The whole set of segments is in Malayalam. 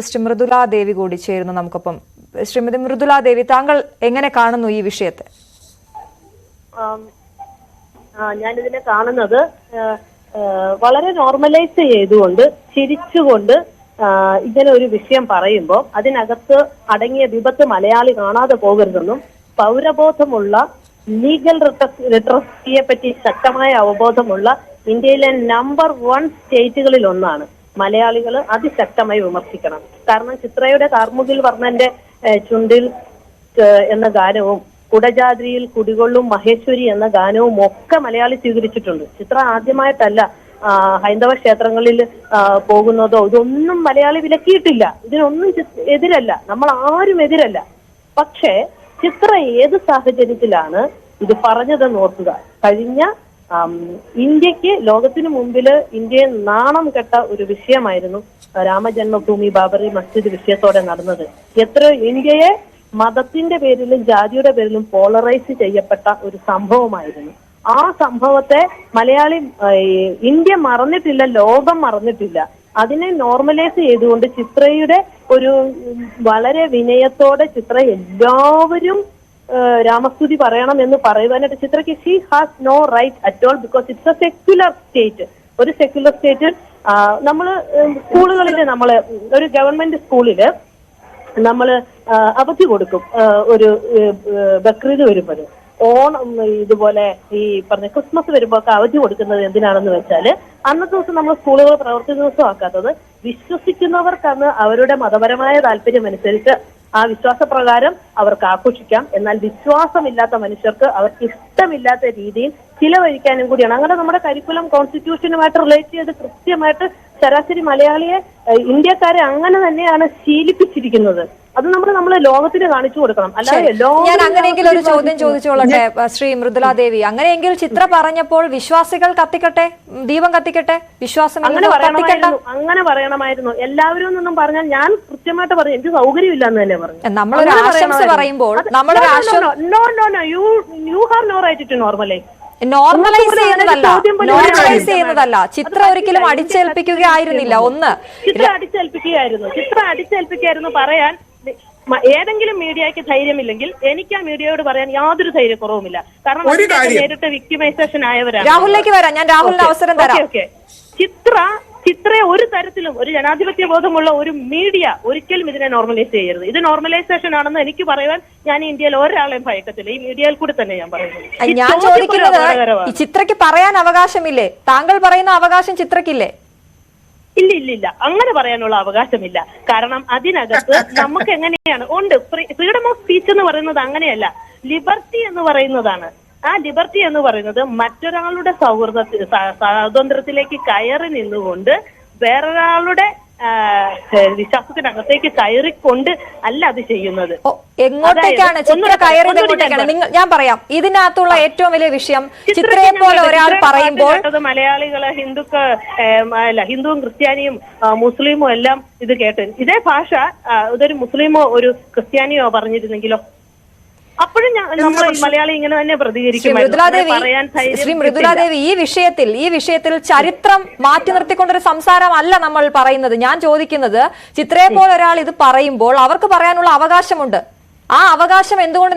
ശ്രീ മൃദുല ദേവി കൂടി ചേരുന്നു നമുക്കൊപ്പം. ശ്രീമതി മൃദുല ദേവി, താങ്കൾ എങ്ങനെ കാണുന്നു ഈ വിഷയത്തെ? ഞാനിതിനെ കാണുന്നത് വളരെ നോർമലൈസ് ചെയ്തുകൊണ്ട് ചിരിച്ചുകൊണ്ട് ഇങ്ങനെ ഒരു വിഷയം പറയുമ്പോൾ അതിനകത്ത് അടങ്ങിയ വിപത്ത് മലയാളി കാണാതെ പോകരുതെന്നും പൗരബോധമുള്ള ലീഗൽ ലിറ്ററസിയെ പറ്റി ശക്തമായ അവബോധമുള്ള ഇന്ത്യയിലെ നമ്പർ 1 സ്റ്റേറ്റുകളിൽ ഒന്നാണ്. മലയാളികൾ അതിശക്തമായി വിമർശിക്കണം. കാരണം ചിത്രയുടെ കാർമുകിൽ വർണ്ണന്റെ ചുണ്ടിൽ എന്ന ഗാനവും കുടജാദ്രിയിൽ കുടികൊള്ളും മഹേശ്വരി എന്ന ഗാനവും ഒക്കെ മലയാളി സ്വീകരിച്ചിട്ടുണ്ട്. ചിത്ര ആദ്യമായിട്ടല്ല ഹൈന്ദവ ക്ഷേത്രങ്ങളിൽ പോകുന്നതോ ഇതൊന്നും മലയാളി വിലക്കിയിട്ടില്ല. ഇതിനൊന്നും എതിരല്ല, നമ്മൾ ആരും എതിരല്ല. പക്ഷേ ചിത്ര ഏത് സാഹചര്യത്തിലാണ് ഇത് പറഞ്ഞതെന്ന് ഓർക്കുക. കഴിഞ്ഞ ഇന്ത്യക്ക് ലോകത്തിനു മുമ്പില് ഇന്ത്യയെ നാണം കെട്ട ഒരു വിഷയമായിരുന്നു രാമജന്മഭൂമി ബാബറി മസ്ജിദ് വിഷയത്തോടെ നടന്നത്. എത്രയോ ഇന്ത്യയെ മതത്തിന്റെ പേരിലും ജാതിയുടെ പേരിലും പോളറൈസ് ചെയ്യപ്പെട്ട ഒരു സംഭവമായിരുന്നു. ആ സംഭവത്തെ മലയാളി ഇന്ത്യ മറന്നിട്ടില്ല, ലോകം മറന്നിട്ടില്ല. അതിനെ നോർമലൈസ് ചെയ്തുകൊണ്ട് ചിത്രയുടെ ഒരു വളരെ വിനയത്തോടെ ചിത്ര എല്ലാവരും രാമസ്തുതി പറയണം എന്ന് പറയുവാനായിട്ട് ചിത്രയ്ക്ക് she has no right at all, because it's a secular state. ഒരു സെക്യുലർ സ്റ്റേറ്റിൽ നമ്മള് സ്കൂളുകളിൽ നമ്മള് ഒരു ഗവൺമെന്റ് സ്കൂളില് നമ്മള് അവധി കൊടുക്കും. ഒരു ബക്രീദ് വരുമ്പോൾ, ഓണം ഇതുപോലെ ഈ പറഞ്ഞ ക്രിസ്മസ് വരുമ്പോ ഒക്കെ അവധി കൊടുക്കുന്നത് എന്തിനാണെന്ന് വെച്ചാല് അന്നത്തെ ദിവസം നമ്മൾ സ്കൂളുകൾ പ്രവർത്തി ദിവസമാക്കാത്തത് വിശ്വസിക്കുന്നവർക്കന്ന് അവരുടെ മതപരമായ താല്പര്യം അനുസരിച്ച് ആ വിശ്വാസപ്രകാരം അവർക്ക് ആഘോഷിക്കാം. എന്നാൽ വിശ്വാസമില്ലാത്ത മനുഷ്യർക്ക് അവർക്ക് ഇഷ്ടമില്ലാത്ത രീതിയിൽ ചിലവഴിക്കാനും കൂടിയാണ്. അങ്ങനെ നമ്മുടെ കരിക്കുലം കോൺസ്റ്റിറ്റ്യൂഷനുമായിട്ട് റിലേറ്റ് ചെയ്ത് കൃത്യമായിട്ട് ശരാശരി മലയാളിയെ ഇന്ത്യക്കാരെ അങ്ങനെ തന്നെയാണ് ശീലിപ്പിച്ചിരിക്കുന്നത്. അത് നമ്മൾ ലോകത്തിന് കാണിച്ചു കൊടുക്കണം. അല്ലാതെ ഞാൻ അങ്ങനെയെങ്കിൽ ഒരു ചോദ്യം ചോദിച്ചോളട്ടെ ശ്രീ മൃദുല ദേവി. അങ്ങനെയെങ്കിൽ ചിത്ര പറഞ്ഞപ്പോൾ വിശ്വാസികൾ കത്തിക്കട്ടെ, ദീപം കത്തിക്കട്ടെ, വിശ്വാസം അങ്ങനെ പറയണമായിരുന്നു. എല്ലാവരും എന്നൊന്നും പറഞ്ഞാൽ ഞാൻ കൃത്യമായിട്ട് പറഞ്ഞു, എനിക്ക് സൗകര്യമില്ല എന്ന് തന്നെ പറഞ്ഞു. നമ്മളൊരു ആശംസ പറയുമ്പോൾ you have no right to normalize. Normalize ചെയ്യുന്നതല്ല. ചിത്ര ഒരിക്കലും അടിച്ചേൽപ്പിക്കുകയായിരുന്നില്ല. ചിത്ര അടിച്ചേൽപ്പിക്കുകയായിരുന്നു പറയാൻ ഏതെങ്കിലും മീഡിയക്ക് ധൈര്യമില്ലെങ്കിൽ എനിക്ക് ആ മീഡിയയോട് പറയാൻ യാതൊരു ധൈര്യക്കുറവുമില്ല. കാരണം നേരിട്ട് വിക്ടിമൈസേഷൻ ആയവരാണ്. രാഹുലിലേക്ക് വരാം, ഞാൻ രാഹുലിന് അവസരം തരാം. ചിത്രയെ ഒരു തരത്തിലും ഒരു ജനാധിപത്യ ബോധമുള്ള ഒരു മീഡിയ ഒരിക്കലും ഇതിനെ നോർമലൈസ് ചെയ്യരുത്. ഇത് നോർമലൈസേഷൻ ആണെന്ന് എനിക്ക് പറയാൻ ഞാൻ ഇന്ത്യയിൽ ഒരാളെയും ഭയക്കത്തില്ല. ഈ മീഡിയയിൽ കൂടി തന്നെ ഞാൻ പറയുന്നത്. ഞാൻ ചോദിക്കുന്നത്, ഈ ചിത്രയ്ക്ക് പറയാൻ അവകാശമില്ലേ? താങ്കൾ പറയുന്ന അവകാശം ചിത്രയ്ക്കില്ലേ? ഇല്ല, അങ്ങനെ പറയാനുള്ള അവകാശമില്ല. കാരണം അതിനകത്ത് നമുക്ക് എങ്ങനെയാണ് ഉണ്ട് ഫ്രീഡം ഓഫ് സ്പീച്ച് എന്ന് പറയുന്നത്. അങ്ങനെയല്ല, ലിബർട്ടി എന്ന് പറയുന്നതാണ്. ആ ലിബർട്ടി എന്ന് പറയുന്നത് മറ്റൊരാളുടെ സ്വാതന്ത്ര്യത്തിലേക്ക് കയറി നിന്നുകൊണ്ട് വേറൊരാളുടെ വിശ്വാസത്തിനകത്തേക്ക് കയറിക്കൊണ്ട് അല്ല അത് ചെയ്യുന്നത്. എങ്ങോട്ടേക്കാണ് ചിത്ര കയറിയത്? ഞാൻ പറയാം, ഇതിനകത്തുള്ള ഏറ്റവും വലിയ വിഷയം ചിത്രയെ പോലെ ഒരാൾ പറയുമ്പോൾ മലയാളികള് ഹിന്ദുവും ക്രിസ്ത്യാനിയും മുസ്ലിമും എല്ലാം ഇത് കേട്ട് ഇതേ ഭാഷ ഇതൊരു മുസ്ലിമോ ഒരു ക്രിസ്ത്യാനിയോ പറഞ്ഞിരുന്നെങ്കിലോ അപ്പോഴും നമ്മൾ മലയാളി ഇങ്ങനെ തന്നെ പ്രതികരിക്കും. ശ്രീ മൃദുല ദേവി, ഈ വിഷയത്തിൽ ചരിത്രം മാറ്റി നിർത്തിക്കൊണ്ടൊരു സംസാരമല്ല നമ്മൾ പറയുന്നത്. ഞാൻ ചോദിക്കുന്നത്, ചിത്രയെ പോലെ ഒരാൾ ഇത് പറയുമ്പോൾ അവർക്ക് പറയാനുള്ള അവകാശമുണ്ട്. ആ അവകാശത്തെ എന്തുകൊണ്ട്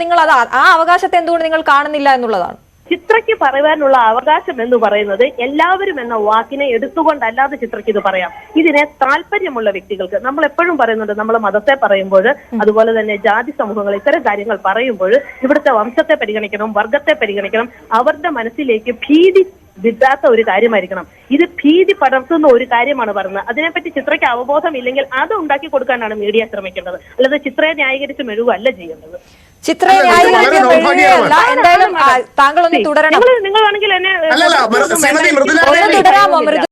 നിങ്ങൾ കാണുന്നില്ല എന്നുള്ളതാണ്. ചിത്രയ്ക്ക് പറയാനുള്ള അവകാശം എന്ന് പറയുന്നത് എല്ലാവരും എന്ന വാക്കിനെ എടുത്തുകൊണ്ടല്ലാതെ ചിത്രയ്ക്ക് ഇത് പറയാം. ഇതിനെ താല്പര്യമുള്ള വ്യക്തികൾക്ക്, നമ്മൾ എപ്പോഴും പറയുന്നുണ്ട്, നമ്മൾ മതത്തെ പറയുമ്പോൾ അതുപോലെ തന്നെ ജാതി സമൂഹങ്ങൾ ഇത്തരം കാര്യങ്ങൾ പറയുമ്പോൾ ഇവിടുത്തെ വംശത്തെ പരിഗണിക്കണം, വർഗത്തെ പരിഗണിക്കണം. അവരുടെ മനസ്സിലേക്ക് ഭീതി വിടാത്ത ഒരു കാര്യമായിരിക്കണം. ഇത് ഭീതി പടർത്തുന്ന ഒരു കാര്യമാണ് പറയുന്നത്. അതിനെപ്പറ്റി ചിത്രയ്ക്ക് അവബോധം ഇല്ലെങ്കിൽ അത് ഉണ്ടാക്കി കൊടുക്കാനാണ് മീഡിയ ശ്രമിക്കേണ്ടത്. അല്ലാതെ ചിത്രയെ ന്യായീകരിച്ച് മെഴുകല്ല ചെയ്യേണ്ടത്. ചിത്രയെ എന്തായാലും താങ്കൾ ഒന്ന് തുടരണം. നിങ്ങൾ വേണമെങ്കിൽ എന്നെ തുടരാമോ?